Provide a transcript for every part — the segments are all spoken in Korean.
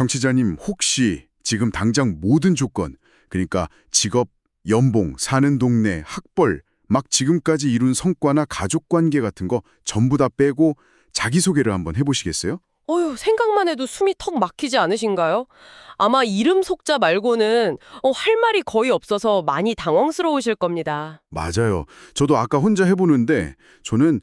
정치자님, 혹시 지금 당장 모든 조건, 그러니까 직업, 연봉, 사는 동네, 학벌, 막 지금까지 이룬 성과나 가족관계 같은 거 전부 다 빼고 자기소개를 한번 해보시겠어요? 어휴, 생각만 해도 숨이 턱 막히지 않으신가요? 아마 이름 속자 말고는 할 말이 거의 없어서 많이 당황스러우실 겁니다. 맞아요. 저도 아까 혼자 해보는데 저는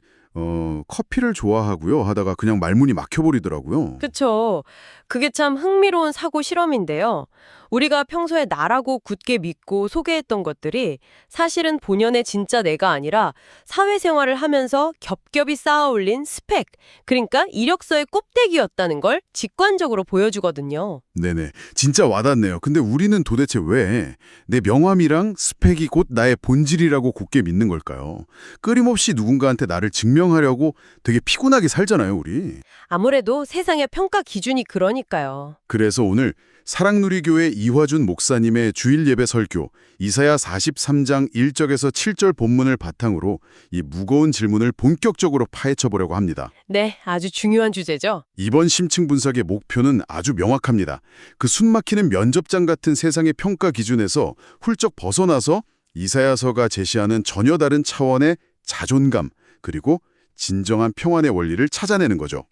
커피를 좋아하고요 하다가 그냥 말문이 막혀버리더라고요. 그쵸? 그게 참 흥미로운 사고 실험인데요. 우리가 평소에 나라고 굳게 믿고 소개했던 것들이 사실은 본연의 진짜 내가 아니라 사회생활을 하면서 겹겹이 쌓아올린 스펙, 그러니까 이력서의 꼽대기였다는 걸 직관적으로 보여주거든요. 네네. 진짜 와닿네요. 근데 우리는 도대체 왜 내 명함이랑 스펙이 곧 나의 본질이라고 굳게 믿는 걸까요? 끊임없이 누군가한테 나를 증명하려고 되게 피곤하게 살잖아요, 우리. 아무래도 세상의 평가 기준이 그러니까요. 그래서 오늘 사랑누리교회 이화준 목사님의 주일 예배 설교 이사야 43장 1절에서 7절 본문을 바탕으로 이 무거운 질문을 본격적으로 파헤쳐 보려고 합니다. 네, 아주 중요한 주제죠. 이번 심층 분석의 목표는 아주 명확합니다. 그 숨막히는 면접장 같은 세상의 평가 기준에서 훌쩍 벗어나서 이사야서가 제시하는 전혀 다른 차원의 자존감 그리고 진정한 평안의 원리를 찾아내는 거죠.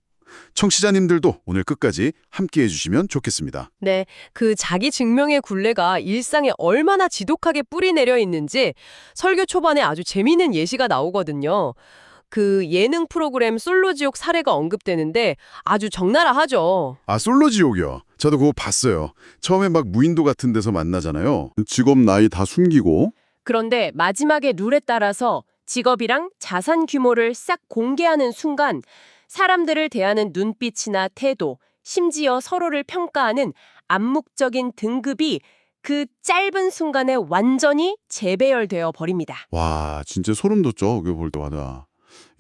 청취자님들도 오늘 끝까지 함께해 주시면 좋겠습니다. 네, 그 자기 증명의 굴레가 일상에 얼마나 지독하게 뿌리 내려 있는지 설교 초반에 아주 재미있는 예시가 나오거든요. 그 예능 프로그램 솔로지옥 사례가 언급되는데 아주 적나라하죠. 아, 솔로지옥이요. 저도 그거 봤어요. 처음에 막 무인도 같은 데서 만나잖아요. 직업 나이 다 숨기고. 그런데 마지막에 룰에 따라서 직업이랑 자산 규모를 싹 공개하는 순간 사람들을 대하는 눈빛이나 태도, 심지어 서로를 평가하는 암묵적인 등급이 그 짧은 순간에 완전히 재배열되어 버립니다. 와, 진짜 소름 돋죠. 그거 볼 때마다.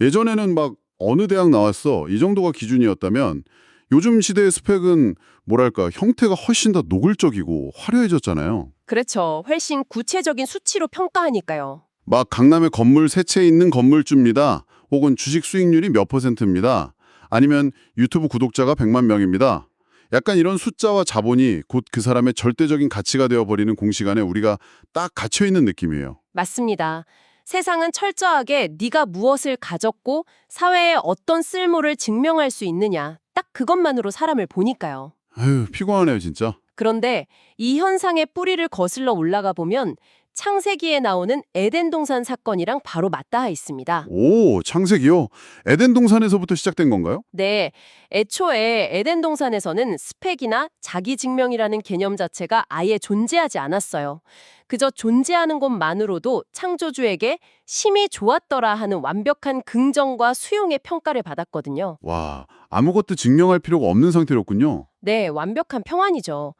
예전에는 막 어느 대학 나왔어. 이 정도가 기준이었다면 요즘 시대의 스펙은 뭐랄까 형태가 훨씬 더 노골적이고 화려해졌잖아요. 그렇죠. 훨씬 구체적인 수치로 평가하니까요. 막 강남에 건물 세 채 있는 건물주입니다. 혹은 주식 수익률이 몇 %입니다. 아니면 유튜브 구독자가 100만 명입니다. 약간 이런 숫자와 자본이 곧 그 사람의 절대적인 가치가 되어버리는 공시간에 우리가 딱 갇혀있는 느낌이에요. 맞습니다. 세상은 철저하게 네가 무엇을 가졌고 사회에 어떤 쓸모를 증명할 수 있느냐, 딱 그것만으로 사람을 보니까요. 아유, 피곤하네요, 진짜. 그런데 이 현상의 뿌리를 거슬러 올라가 보면 창세기에 나오는 에덴 동산 사건이랑 바로 맞닿아 있습니다. 오, 창세기요? 에덴 동산에서부터 시작된 건가요? 네, 애초에 에덴 동산에서는 스펙이나 자기 증명이라는 개념 자체가 아예 존재하지 않았어요. 그저 존재하는 것만으로도 창조주에게 심히 좋았더라 하는 완벽한 긍정과 수용의 평가를 받았거든요. 와, 아무것도 증명할 필요가 없는 상태였군요. 네, 완벽한 평안이죠.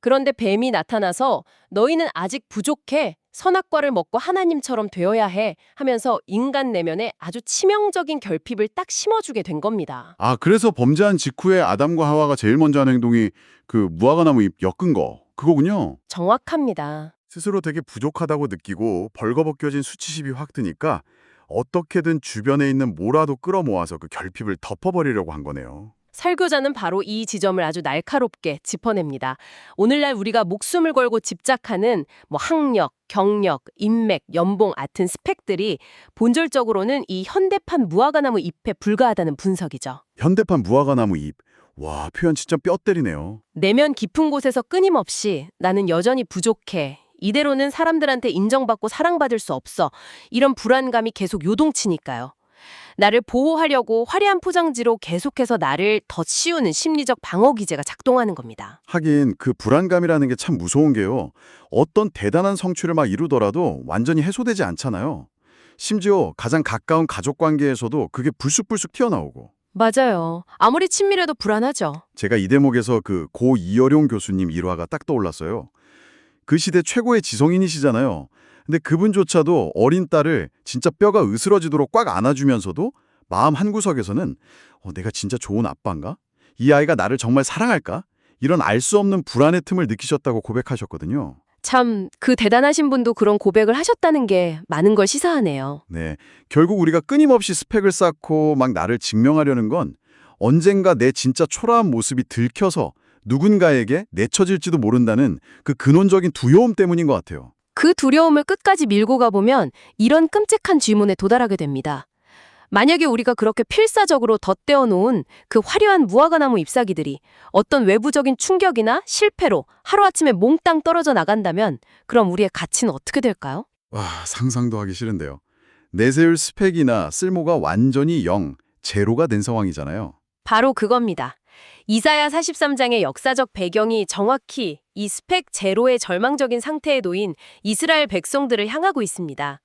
그런데 뱀이 나타나서 너희는 아직 부족해. 선악과를 먹고 하나님처럼 되어야 해. 하면서 인간 내면에 아주 치명적인 결핍을 딱 심어주게 된 겁니다. 아, 그래서 범죄한 직후에 아담과 하와가 제일 먼저 한 행동이 그 무화과나무 잎 엮은 거, 그거군요. 정확합니다. 스스로 되게 부족하다고 느끼고 벌거벗겨진 수치심이 확 드니까 어떻게든 주변에 있는 뭐라도 끌어모아서 그 결핍을 덮어버리려고 한 거네요. 설교자는 바로 이 지점을 아주 날카롭게 짚어냅니다. 오늘날 우리가 목숨을 걸고 집착하는 학력, 경력, 인맥, 연봉 같은 스펙들이 본질적으로는 이 현대판 무화과나무 잎에 불과하다는 분석이죠. 현대판 무화과나무 잎. 와, 표현 진짜 뼈 때리네요. 내면 깊은 곳에서 끊임없이 나는 여전히 부족해. 이대로는 사람들한테 인정받고 사랑받을 수 없어. 이런 불안감이 계속 요동치니까요. 나를 보호하려고 화려한 포장지로 계속해서 나를 덧씌우는 심리적 방어 기제가 작동하는 겁니다. 하긴 그 불안감이라는 게 참 무서운 게요. 어떤 대단한 성취를 막 이루더라도 완전히 해소되지 않잖아요. 심지어 가장 가까운 가족 관계에서도 그게 불쑥불쑥 튀어나오고. 맞아요. 아무리 친밀해도 불안하죠. 제가 이 대목에서 그 고 이어룡 교수님 일화가 딱 떠올랐어요. 그 시대 최고의 지성인이시잖아요. 근데 그분조차도 어린 딸을 진짜 뼈가 으스러지도록 꽉 안아주면서도 마음 한구석에서는 내가 진짜 좋은 아빠인가? 이 아이가 나를 정말 사랑할까? 이런 알 수 없는 불안의 틈을 느끼셨다고 고백하셨거든요. 참, 그 대단하신 분도 그런 고백을 하셨다는 게 많은 걸 시사하네요. 네, 결국 우리가 끊임없이 스펙을 쌓고 막 나를 증명하려는 건 언젠가 내 진짜 초라한 모습이 들켜서 누군가에게 내쳐질지도 모른다는 그 근원적인 두려움 때문인 것 같아요. 그 두려움을 끝까지 밀고 가보면 이런 끔찍한 질문에 도달하게 됩니다. 만약에 우리가 그렇게 필사적으로 덧대어 놓은 그 화려한 무화과나무 잎사귀들이 어떤 외부적인 충격이나 실패로 하루아침에 몽땅 떨어져 나간다면 그럼 우리의 가치는 어떻게 될까요? 와, 상상도 하기 싫은데요. 내세울 스펙이나 쓸모가 완전히 0, 제로가 된 상황이잖아요. 바로 그겁니다. 이사야 43장의 역사적 배경이 정확히 이 스펙 제로의 절망적인 상태에 놓인 이스라엘 백성들을 향하고 있습니다.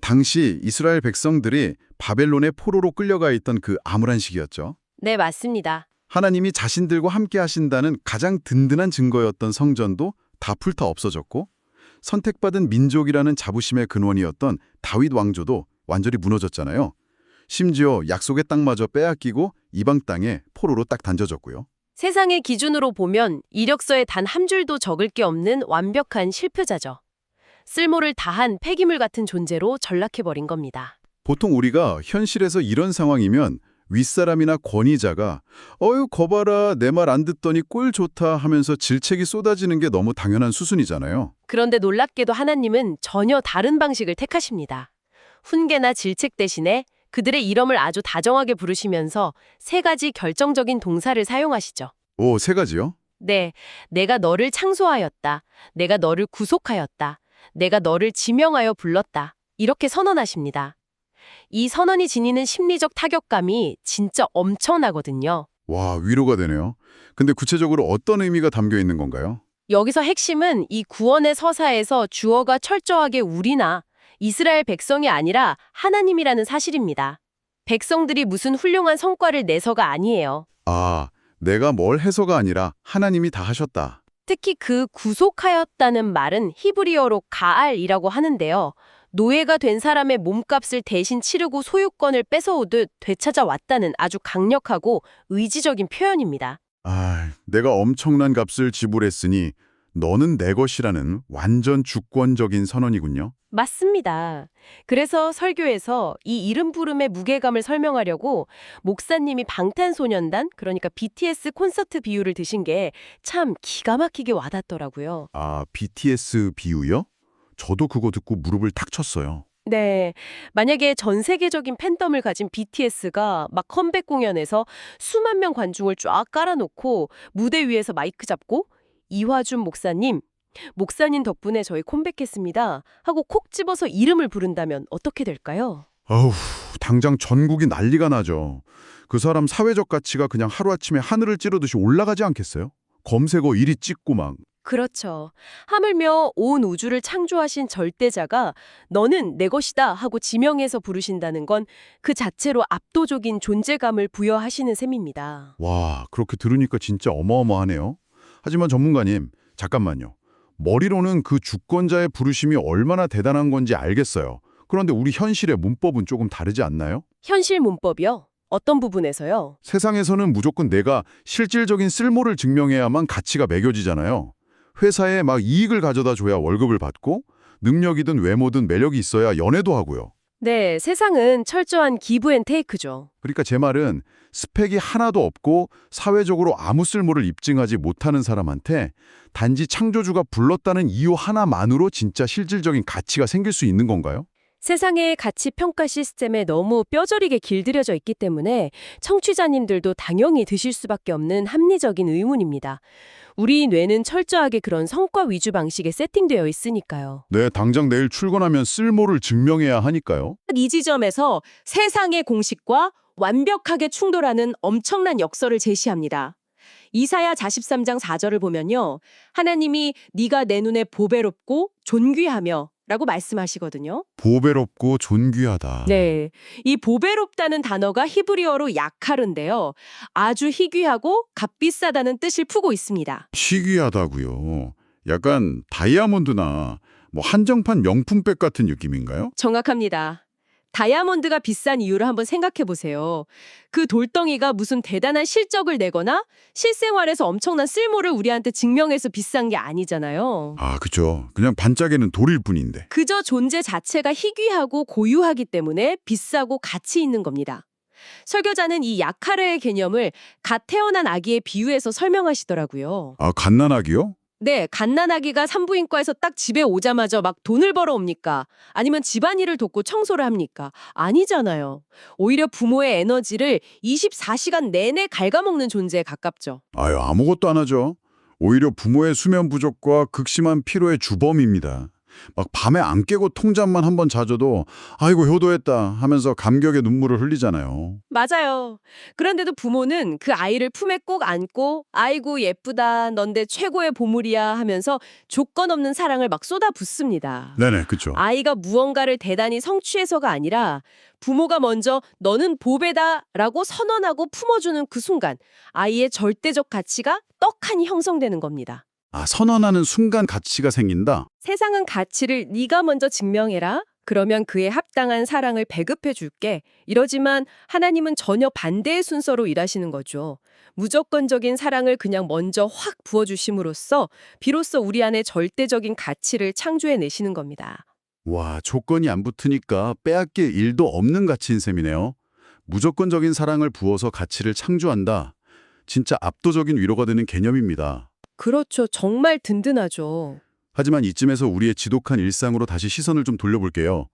당시 이스라엘 백성들이 바벨론의 포로로 끌려가 있던 그 암울한 시기였죠. 네, 맞습니다. 하나님이 자신들과 함께 하신다는 가장 든든한 증거였던 성전도 다 불타 없어졌고 선택받은 민족이라는 자부심의 근원이었던 다윗 왕조도 완전히 무너졌잖아요. 심지어 약속의 땅마저 빼앗기고 이방 땅에 포로로 딱 던져졌고요. 세상의 기준으로 보면 이력서에 단 한 줄도 적을 게 없는 완벽한 실패자죠. 쓸모를 다한 폐기물 같은 존재로 전락해버린 겁니다. 보통 우리가 현실에서 이런 상황이면 윗사람이나 권위자가 거봐라 내 말 안 듣더니 꼴 좋다 하면서 질책이 쏟아지는 게 너무 당연한 수순이잖아요. 그런데 놀랍게도 하나님은 전혀 다른 방식을 택하십니다. 훈계나 질책 대신에 그들의 이름을 아주 다정하게 부르시면서 세 가지 결정적인 동사를 사용하시죠. 오, 세 가지요? 네, 내가 너를 창소하였다. 내가 너를 구속하였다. 내가 너를 지명하여 불렀다. 이렇게 선언하십니다. 이 선언이 지니는 심리적 타격감이 진짜 엄청나거든요. 와, 위로가 되네요. 근데 구체적으로 어떤 의미가 담겨 있는 건가요? 여기서 핵심은 이 구원의 서사에서 주어가 철저하게 우리나 이스라엘 백성이 아니라 하나님이라는 사실입니다. 백성들이 무슨 훌륭한 성과를 내서가 아니에요. 내가 뭘 해서가 아니라 하나님이 다 하셨다. 특히 그 구속하였다는 말은 히브리어로 가알이라고 하는데요. 노예가 된 사람의 몸값을 대신 치르고 소유권을 뺏어오듯 되찾아왔다는 아주 강력하고 의지적인 표현입니다. 내가 엄청난 값을 지불했으니 너는 내 것이라는 완전 주권적인 선언이군요. 맞습니다. 그래서 설교에서 이 이름 부름의 무게감을 설명하려고 목사님이 방탄소년단, 그러니까 BTS 콘서트 비유를 드신 게 참 기가 막히게 와닿더라고요. BTS 비유요? 저도 그거 듣고 무릎을 탁 쳤어요. 네, 만약에 전 세계적인 팬덤을 가진 BTS가 막 컴백 공연에서 수만 명 관중을 쫙 깔아놓고 무대 위에서 마이크 잡고 이화준 목사님 덕분에 저희 컴백했습니다 하고 콕 집어서 이름을 부른다면 어떻게 될까요? 당장 전국이 난리가 나죠. 그 사람 사회적 가치가 그냥 하루아침에 하늘을 찌르듯이 올라가지 않겠어요? 검색어 1위 찍고 막. 그렇죠. 하물며 온 우주를 창조하신 절대자가 너는 내 것이다 하고 지명해서 부르신다는 건 그 자체로 압도적인 존재감을 부여하시는 셈입니다. 와, 그렇게 들으니까 진짜 어마어마하네요. 하지만 전문가님, 잠깐만요. 머리로는 그 주권자의 부르심이 얼마나 대단한 건지 알겠어요. 그런데 우리 현실의 문법은 조금 다르지 않나요? 현실 문법이요? 어떤 부분에서요? 세상에서는 무조건 내가 실질적인 쓸모를 증명해야만 가치가 매겨지잖아요. 회사에 막 이익을 가져다 줘야 월급을 받고 능력이든 외모든 매력이 있어야 연애도 하고요. 네, 세상은 철저한 기브 앤 테이크죠. 그러니까 제 말은 스펙이 하나도 없고 사회적으로 아무 쓸모를 입증하지 못하는 사람한테 단지 창조주가 불렀다는 이유 하나만으로 진짜 실질적인 가치가 생길 수 있는 건가요? 세상의 가치 평가 시스템에 너무 뼈저리게 길들여져 있기 때문에 청취자님들도 당연히 드실 수밖에 없는 합리적인 의문입니다. 우리 뇌는 철저하게 그런 성과 위주 방식에 세팅되어 있으니까요. 네, 당장 내일 출근하면 쓸모를 증명해야 하니까요. 이 지점에서 세상의 공식과 완벽하게 충돌하는 엄청난 역설을 제시합니다. 이사야 43장 4절을 보면요. 하나님이 네가 내 눈에 보배롭고 존귀하며 라고 말씀하시거든요. 보배롭고 존귀하다. 네, 이 보배롭다는 단어가 히브리어로 야카르인데요. 아주 희귀하고 값비싸다는 뜻을 푸고 있습니다. 희귀하다고요. 약간 다이아몬드나 한정판 명품백 같은 느낌인가요? 정확합니다. 다이아몬드가 비싼 이유를 한번 생각해 보세요. 그 돌덩이가 무슨 대단한 실적을 내거나 실생활에서 엄청난 쓸모를 우리한테 증명해서 비싼 게 아니잖아요. 그죠. 그냥 반짝이는 돌일 뿐인데. 그저 존재 자체가 희귀하고 고유하기 때문에 비싸고 가치 있는 겁니다. 설교자는 이 야카르의 개념을 갓 태어난 아기에 비유해서 설명하시더라고요. 아, 갓난아기요? 네, 갓난아기가 산부인과에서 딱 집에 오자마자 막 돈을 벌어 옵니까? 아니면 집안일을 돕고 청소를 합니까? 아니잖아요. 오히려 부모의 에너지를 24시간 내내 갉아먹는 존재에 가깝죠. 아유, 아무것도 안 하죠. 오히려 부모의 수면 부족과 극심한 피로의 주범입니다. 막 밤에 안 깨고 통잠만 한번 자줘도 아이고 효도했다 하면서 감격의 눈물을 흘리잖아요. 맞아요. 그런데도 부모는 그 아이를 품에 꼭 안고 아이고 예쁘다, 넌 내 최고의 보물이야 하면서 조건 없는 사랑을 막 쏟아붓습니다. 네네, 그쵸. 아이가 무언가를 대단히 성취해서가 아니라 부모가 먼저 너는 보배다 라고 선언하고 품어주는 그 순간 아이의 절대적 가치가 떡하니 형성되는 겁니다. 아, 선언하는 순간 가치가 생긴다? 세상은 가치를 네가 먼저 증명해라. 그러면 그에 합당한 사랑을 배급해 줄게. 이러지만 하나님은 전혀 반대의 순서로 일하시는 거죠. 무조건적인 사랑을 그냥 먼저 확 부어주심으로써 비로소 우리 안에 절대적인 가치를 창조해 내시는 겁니다. 와, 조건이 안 붙으니까 빼앗길 일도 없는 가치인 셈이네요. 무조건적인 사랑을 부어서 가치를 창조한다. 진짜 압도적인 위로가 되는 개념입니다. 그렇죠. 정말 든든하죠. 하지만 이쯤에서 우리의 지독한 일상으로 다시 시선을 좀 돌려볼게요.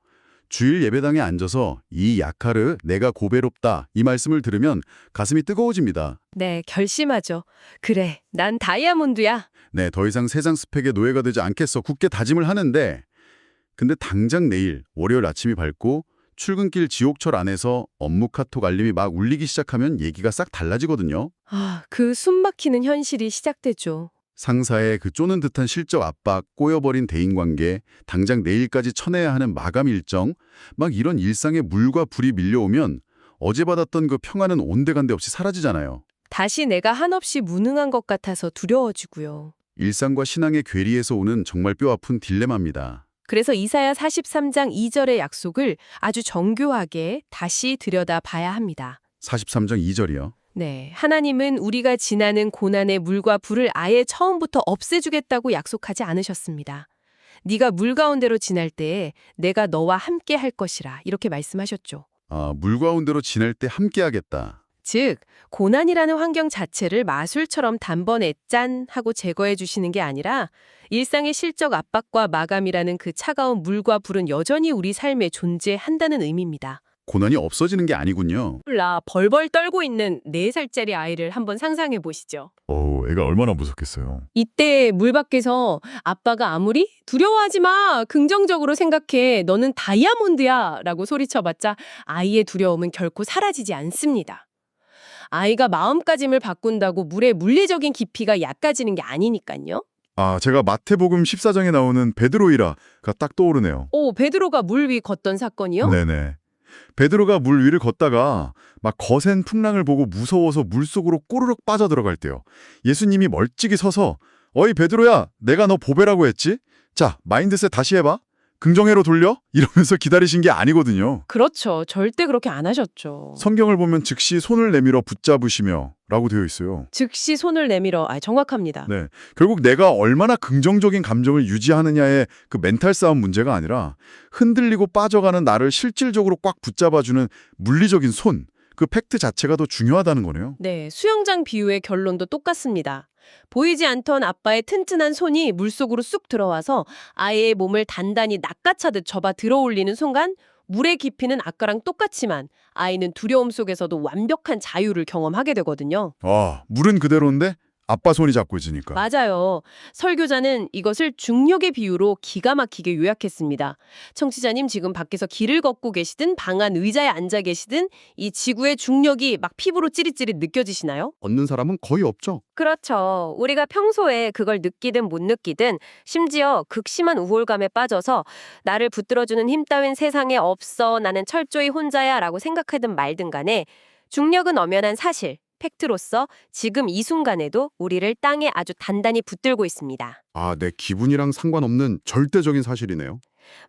주일 예배당에 앉아서 이 야카르 내가 고배롭다 이 말씀을 들으면 가슴이 뜨거워집니다. 네, 결심하죠. 그래, 난 다이아몬드야. 네, 더 이상 세상 스펙의 노예가 되지 않겠어 굳게 다짐을 하는데 근데 당장 내일 월요일 아침이 밝고 출근길 지옥철 안에서 업무 카톡 알림이 막 울리기 시작하면 얘기가 싹 달라지거든요. 아, 그 숨막히는 현실이 시작되죠. 상사의 그 쪼는 듯한 실적 압박, 꼬여버린 대인관계, 당장 내일까지 쳐내야 하는 마감 일정, 막 이런 일상에 물과 불이 밀려오면 어제 받았던 그 평화는 온데간데 없이 사라지잖아요. 다시 내가 한없이 무능한 것 같아서 두려워지고요. 일상과 신앙의 괴리에서 오는 정말 뼈아픈 딜레마입니다. 그래서 이사야 43장 2절의 약속을 아주 정교하게 다시 들여다봐야 합니다. 43장 2절이요. 네, 하나님은 우리가 지나는 고난의 물과 불을 아예 처음부터 없애주겠다고 약속하지 않으셨습니다. 네가 물 가운데로 지날 때에 내가 너와 함께 할 것이라 이렇게 말씀하셨죠. 아, 물 가운데로 지날 때 함께하겠다. 즉, 고난이라는 환경 자체를 마술처럼 단번에 짠 하고 제거해 주시는 게 아니라 일상의 실적 압박과 마감이라는 그 차가운 물과 불은 여전히 우리 삶에 존재한다는 의미입니다. 고난이 없어지는 게 아니군요. 라 벌벌 떨고 있는 4살짜리 아이를 한번 상상해 보시죠. 애가 얼마나 무섭겠어요. 이때 물 밖에서 아빠가 아무리 두려워하지 마, 긍정적으로 생각해, 너는 다이아몬드야 라고 소리쳐봤자 아이의 두려움은 결코 사라지지 않습니다. 아이가 마음가짐을 바꾼다고 물의 물리적인 깊이가 얕아지는 게 아니니까요. 아, 제가 마태복음 14장에 나오는 베드로이라가 딱 떠오르네요. 오, 베드로가 물 위 걷던 사건이요? 네네. 베드로가 물 위를 걷다가 막 거센 풍랑을 보고 무서워서 물속으로 꼬르륵 빠져들어갈 때요. 예수님이 멀찍이 서서 어이 베드로야, 내가 너 보배라고 했지? 자, 마인드셋 다시 해봐. 긍정회로 돌려? 이러면서 기다리신 게 아니거든요. 그렇죠. 절대 그렇게 안 하셨죠. 성경을 보면 즉시 손을 내밀어 붙잡으시며 라고 되어 있어요. 즉시 손을 내밀어, 정확합니다. 네, 결국 내가 얼마나 긍정적인 감정을 유지하느냐의 그 멘탈 싸움 문제가 아니라 흔들리고 빠져가는 나를 실질적으로 꽉 붙잡아주는 물리적인 손, 그 팩트 자체가 더 중요하다는 거네요. 네, 수영장 비유의 결론도 똑같습니다. 보이지 않던 아빠의 튼튼한 손이 물속으로 쑥 들어와서 아이의 몸을 단단히 낚아차듯 접아 들어올리는 순간 물의 깊이는 아까랑 똑같지만 아이는 두려움 속에서도 완벽한 자유를 경험하게 되거든요. 아, 물은 그대로인데 아빠 손이 잡고 있으니까. 맞아요. 설교자는 이것을 중력의 비유로 기가 막히게 요약했습니다. 청취자님 지금 밖에서 길을 걷고 계시든 방 안 의자에 앉아 계시든 이 지구의 중력이 막 피부로 찌릿찌릿 느껴지시나요? 얻는 사람은 거의 없죠. 그렇죠. 우리가 평소에 그걸 느끼든 못 느끼든 심지어 극심한 우울감에 빠져서 나를 붙들어주는 힘 따윈 세상에 없어 나는 철저히 혼자야 라고 생각하든 말든 간에 중력은 엄연한 사실, 팩트로서 지금 이 순간에도 우리를 땅에 아주 단단히 붙들고 있습니다. 아, 내 기분이랑 상관없는 절대적인 사실이네요.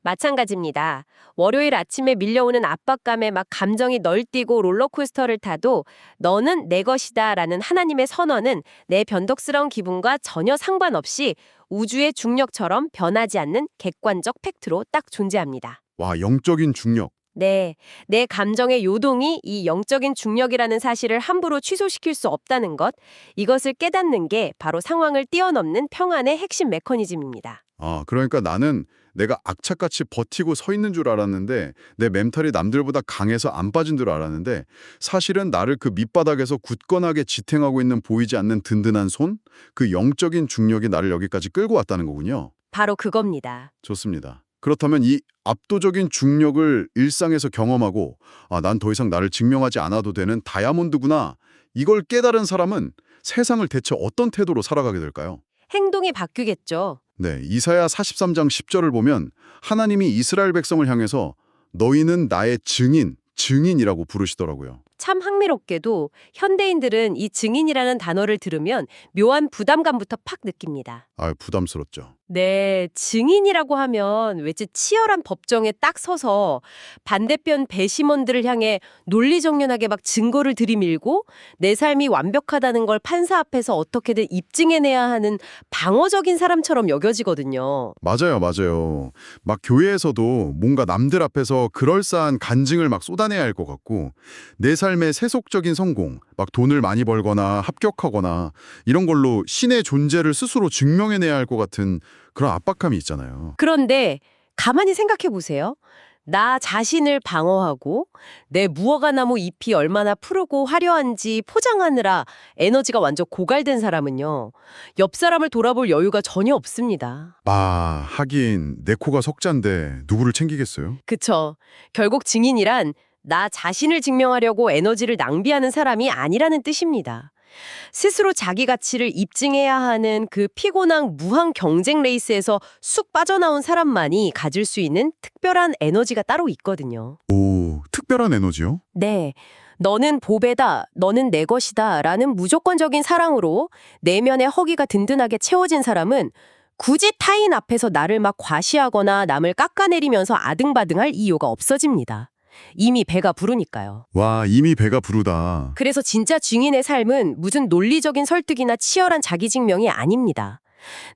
마찬가지입니다. 월요일 아침에 밀려오는 압박감에 막 감정이 널뛰고 롤러코스터를 타도 너는 내 것이다 라는 하나님의 선언은 내 변덕스러운 기분과 전혀 상관없이 우주의 중력처럼 변하지 않는 객관적 팩트로 딱 존재합니다. 와, 영적인 중력. 네, 내 감정의 요동이 이 영적인 중력이라는 사실을 함부로 취소시킬 수 없다는 것, 이것을 깨닫는 게 바로 상황을 뛰어넘는 평안의 핵심 메커니즘입니다. 아, 그러니까 나는 내가 악착같이 버티고 서 있는 줄 알았는데 내 멘탈이 남들보다 강해서 안 빠진 줄 알았는데 사실은 나를 그 밑바닥에서 굳건하게 지탱하고 있는 보이지 않는 든든한 손? 그 영적인 중력이 나를 여기까지 끌고 왔다는 거군요. 바로 그겁니다. 좋습니다. 그렇다면 이 압도적인 중력을 일상에서 경험하고 아, 난 더 이상 나를 증명하지 않아도 되는 다이아몬드구나. 이걸 깨달은 사람은 세상을 대체 어떤 태도로 살아가게 될까요? 행동이 바뀌겠죠. 네, 이사야 43장 10절을 보면 하나님이 이스라엘 백성을 향해서 너희는 나의 증인이라고 부르시더라고요. 참 흥미롭게도 현대인들은 이 증인이라는 단어를 들으면 묘한 부담감부터 팍 느낍니다. 아, 부담스럽죠. 네, 증인이라고 하면 왠지 치열한 법정에 딱 서서 반대편 배심원들을 향해 논리정연하게 막 증거를 들이밀고 내 삶이 완벽하다는 걸 판사 앞에서 어떻게든 입증해내야 하는 방어적인 사람처럼 여겨지거든요. 맞아요, 맞아요. 막 교회에서도 뭔가 남들 앞에서 그럴싸한 간증을 막 쏟아내야 할 것 같고 내 삶의 세속적인 성공, 막 돈을 많이 벌거나 합격하거나 이런 걸로 신의 존재를 스스로 증명해내야 할 것 같은 그런 압박감이 있잖아요. 그런데 가만히 생각해 보세요. 나 자신을 방어하고 내 무화과나무 잎이 얼마나 푸르고 화려한지 포장하느라 에너지가 완전 고갈된 사람은요. 옆 사람을 돌아볼 여유가 전혀 없습니다. 하긴 내 코가 석잔데 누구를 챙기겠어요? 그쵸. 결국 증인이란 나 자신을 증명하려고 에너지를 낭비하는 사람이 아니라는 뜻입니다. 스스로 자기 가치를 입증해야 하는 그 피곤한 무한 경쟁 레이스에서 쑥 빠져나온 사람만이 가질 수 있는 특별한 에너지가 따로 있거든요. 오, 특별한 에너지요? 네. 너는 보배다, 너는 내 것이다 라는 무조건적인 사랑으로 내면의 허기가 든든하게 채워진 사람은 굳이 타인 앞에서 나를 막 과시하거나 남을 깎아내리면서 아등바등할 이유가 없어집니다. 이미 배가 부르니까요. 와, 이미 배가 부르다. 그래서 진짜 증인의 삶은 무슨 논리적인 설득이나 치열한 자기증명이 아닙니다.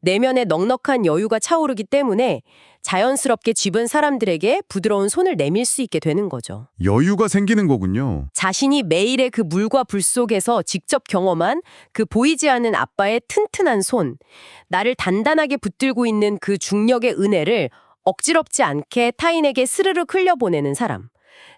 내면에 넉넉한 여유가 차오르기 때문에 자연스럽게 집은 사람들에게 부드러운 손을 내밀 수 있게 되는 거죠. 여유가 생기는 거군요. 자신이 매일의 그 물과 불 속에서 직접 경험한 그 보이지 않는 아빠의 튼튼한 손, 나를 단단하게 붙들고 있는 그 중력의 은혜를 억지럽지 않게 타인에게 스르륵 흘려보내는 사람.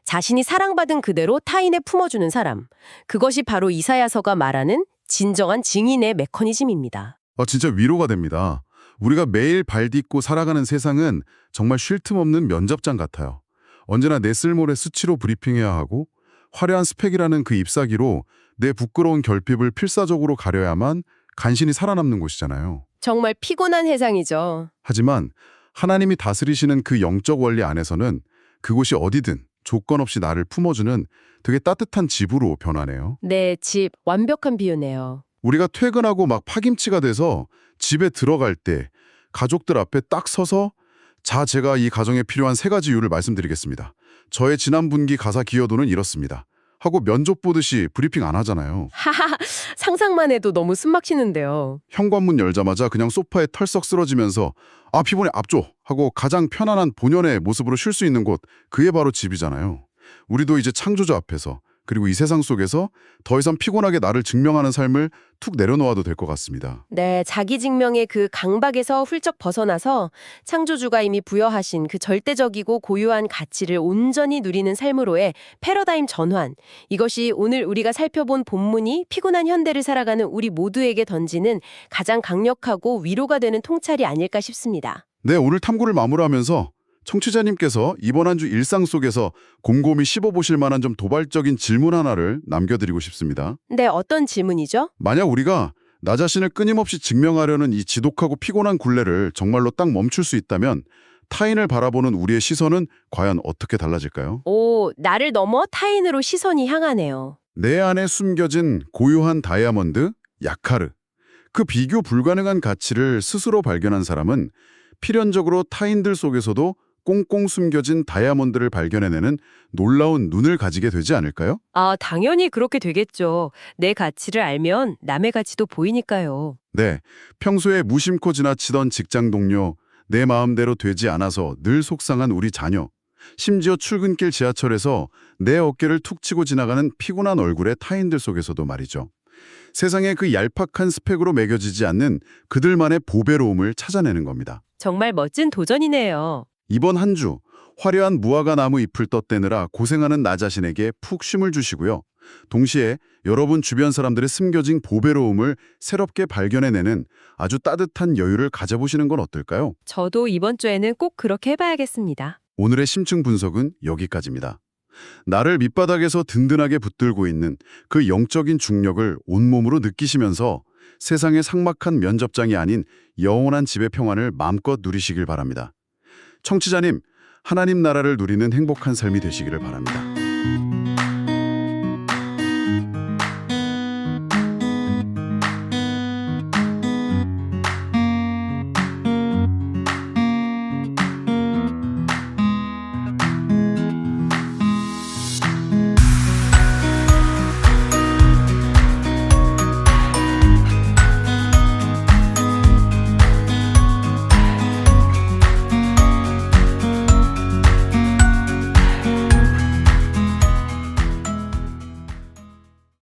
자신이 사랑받은 그대로 타인에 품어주는 사람. 그것이 바로 이사야서가 말하는 진정한 증인의 메커니즘입니다. 진짜 위로가 됩니다. 우리가 매일 발딛고 살아가는 세상은 정말 쉴 틈 없는 면접장 같아요. 언제나 내 쓸모를 수치로 브리핑해야 하고 화려한 스펙이라는 그 잎사귀로 내 부끄러운 결핍을 필사적으로 가려야만 간신히 살아남는 곳이잖아요. 정말 피곤한 세상이죠. 하지만 하나님이 다스리시는 그 영적 원리 안에서는 그곳이 어디든 조건 없이 나를 품어주는 되게 따뜻한 집으로 변하네요. 네, 집 완벽한 비유네요. 우리가 퇴근하고 막 파김치가 돼서 집에 들어갈 때 가족들 앞에 딱 서서 제가 이 가정에 필요한 3가지 이유를 말씀드리겠습니다. 저의 지난 분기 가사 기여도는 이렇습니다. 하고 면접 보듯이 브리핑 안 하잖아요. 하하, 상상만 해도 너무 숨막히는데요. 현관문 열자마자 그냥 소파에 털썩 쓰러지면서 피곤해 앞줘 하고 가장 편안한 본연의 모습으로 쉴 수 있는 곳, 그게 바로 집이잖아요. 우리도 이제 창조주 앞에서 그리고 이 세상 속에서 더 이상 피곤하게 나를 증명하는 삶을 툭 내려놓아도 될 것 같습니다. 네, 자기 증명의 그 강박에서 훌쩍 벗어나서 창조주가 이미 부여하신 그 절대적이고 고유한 가치를 온전히 누리는 삶으로의 패러다임 전환. 이것이 오늘 우리가 살펴본 본문이 피곤한 현대를 살아가는 우리 모두에게 던지는 가장 강력하고 위로가 되는 통찰이 아닐까 싶습니다. 네, 오늘 탐구를 마무리하면서 청취자님께서 이번 한 주 일상 속에서 곰곰이 씹어보실 만한 좀 도발적인 질문 하나를 남겨드리고 싶습니다. 네, 어떤 질문이죠? 만약 우리가 나 자신을 끊임없이 증명하려는 이 지독하고 피곤한 굴레를 정말로 딱 멈출 수 있다면 타인을 바라보는 우리의 시선은 과연 어떻게 달라질까요? 오, 나를 넘어 타인으로 시선이 향하네요. 내 안에 숨겨진 고유한 다이아몬드, 야카르. 그 비교 불가능한 가치를 스스로 발견한 사람은 필연적으로 타인들 속에서도 꽁꽁 숨겨진 다이아몬드를 발견해내는 놀라운 눈을 가지게 되지 않을까요? 당연히 그렇게 되겠죠. 내 가치를 알면 남의 가치도 보이니까요. 네, 평소에 무심코 지나치던 직장 동료, 내 마음대로 되지 않아서 늘 속상한 우리 자녀. 심지어 출근길 지하철에서 내 어깨를 툭 치고 지나가는 피곤한 얼굴의 타인들 속에서도 말이죠. 세상의 그 얄팍한 스펙으로 매겨지지 않는 그들만의 보배로움을 찾아내는 겁니다. 정말 멋진 도전이네요. 이번 한 주 화려한 무화과 나무 잎을 떴대느라 고생하는 나 자신에게 푹 쉼을 주시고요. 동시에 여러분 주변 사람들의 숨겨진 보배로움을 새롭게 발견해내는 아주 따뜻한 여유를 가져보시는 건 어떨까요? 저도 이번 주에는 꼭 그렇게 해봐야겠습니다. 오늘의 심층 분석은 여기까지입니다. 나를 밑바닥에서 든든하게 붙들고 있는 그 영적인 중력을 온몸으로 느끼시면서 세상의 삭막한 면접장이 아닌 영원한 집의 평안을 마음껏 누리시길 바랍니다. 청취자님, 하나님 나라를 누리는 행복한 삶이 되시기를 바랍니다.